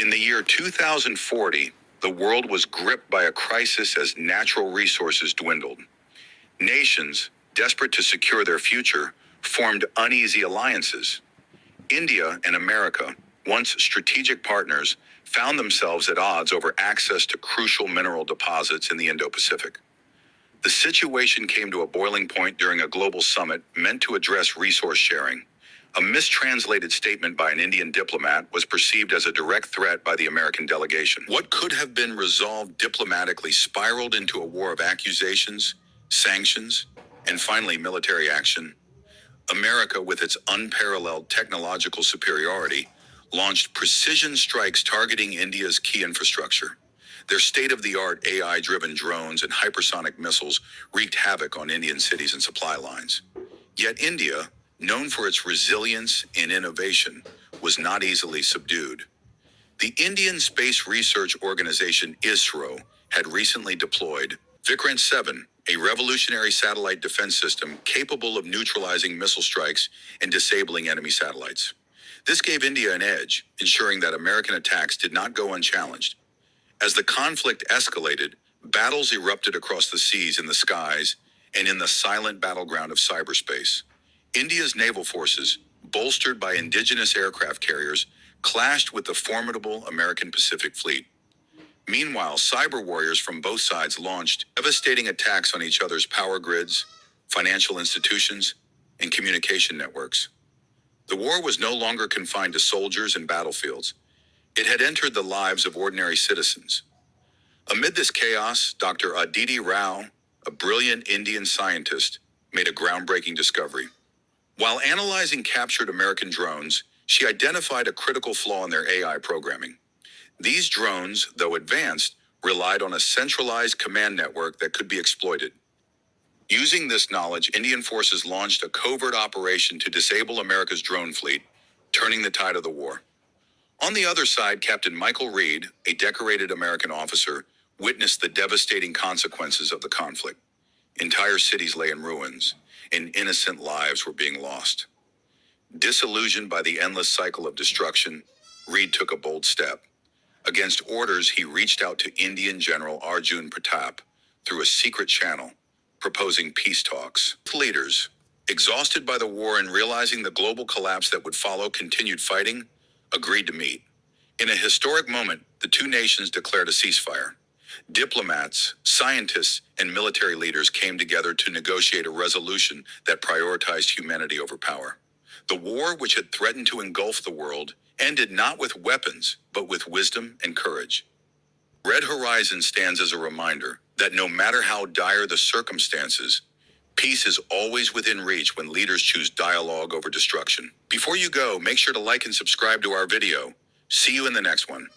In the year 2040, the world was gripped by a crisis as natural resources dwindled. Nations, desperate to secure their future, formed uneasy alliances. India and America, once strategic partners, found themselves at odds over access to crucial mineral deposits in the Indo-Pacific. The situation came to a boiling point during a global summit meant to address resource sharing. A mistranslated statement by an Indian diplomat was perceived as a direct threat by the American delegation. What could have been resolved diplomatically spiraled into a war of accusations, sanctions, and finally military action. America, with its unparalleled technological superiority, launched precision strikes targeting India's key infrastructure. Their state-of-the-art AI-driven drones and hypersonic missiles wreaked havoc on Indian cities and supply lines. Yet India, known for its resilience and innovation, was not easily subdued. The Indian Space Research Organization ISRO had recently deployed Vikrant 7, a revolutionary satellite defense system capable of neutralizing missile strikes and disabling enemy satellites. This gave India an edge, ensuring that American attacks did not go unchallenged. As the conflict escalated, battles erupted across the seas and the skies, and in the silent battleground of cyberspace. India's naval forces, bolstered by indigenous aircraft carriers, clashed with the formidable American Pacific Fleet. Meanwhile, cyber warriors from both sides launched devastating attacks on each other's power grids, financial institutions, and communication networks. The war was no longer confined to soldiers and battlefields. It had entered the lives of ordinary citizens. Amid this chaos, Dr. Aditi Rao, a brilliant Indian scientist, made a groundbreaking discovery. While analyzing captured American drones, she identified a critical flaw in their AI programming. These drones, though advanced, relied on a centralized command network that could be exploited. Using this knowledge, Indian forces launched a covert operation to disable America's drone fleet, turning the tide of the war. On the other side, Captain Michael Reed, a decorated American officer, witnessed the devastating consequences of the conflict. Entire cities lay in ruins, and innocent lives were being lost. Disillusioned by the endless cycle of destruction, Reed took a bold step. Against orders, he reached out to Indian General Arjun Pratap through a secret channel, proposing peace talks. Leaders, exhausted by the war and realizing the global collapse that would follow continued fighting, agreed to meet. In a historic moment, the two nations declared a ceasefire. Diplomats, scientists, and military leaders came together to negotiate a resolution that prioritized humanity over power. The war, which had threatened to engulf the world, ended not with weapons, but with wisdom and courage. Red Horizon stands as a reminder that no matter how dire the circumstances, peace is always within reach when leaders choose dialogue over destruction. Before you go, make sure to like and subscribe to our video. See you in the next one.